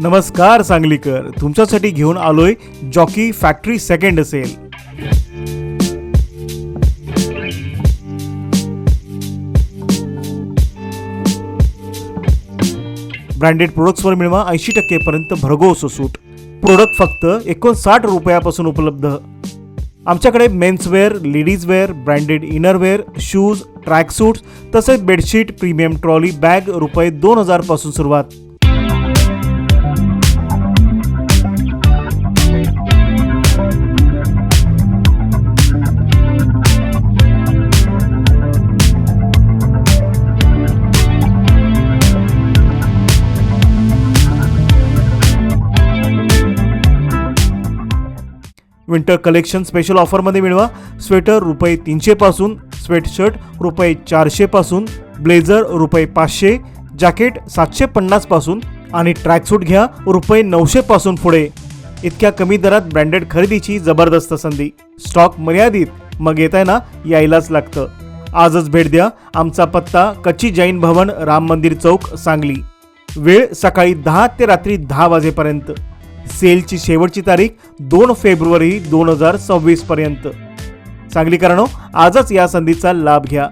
नमस्कार सांगलीकर, तुमच्यासाठी घेऊन आलोय Jockey factory second sale. Branded प्रोडक्ट्सवर मिळवा 80% पर्यंत भरघोस सूट. प्रोडक्ट फक्त 59 रुपयापासून उपलब्ध. आमच्याकडे menswear, ladieswear, branded innerwear, shoes, track suits तसेच बेडशीट, प्रीमियम ट्रॉली बॅग रुपये 2000 पासून सुरुवात. विंटर कलेक्शन स्पेशल ऑफरमध्ये मिळवा. स्वेटर रुपये 300 पासून, स्वेटशर्ट रुपये 400 पासून, ब्लेझर रुपये 500, जॅकेट 750 पासून आणि ट्रॅकसूट घ्या रुपये 900 पासून पुढे. इतक्या कमी दरात ब्रँडेड खरेदीची जबरदस्त संधी. स्टॉक मर्यादित, मग येताय ना यायलाच लागतं. आजच भेट द्या. आमचा पत्ता कच्ची जैन भवन, राम मंदिर चौक, सांगली. वेळ सकाळी 10 ते रात्री 10 वाजेपर्यंत. सेलची शेवटची तारीख 2 फेब्रुवारी 2026 पर्यंत. सांगलीकरांनो, आजच या संधीचा लाभ घ्या.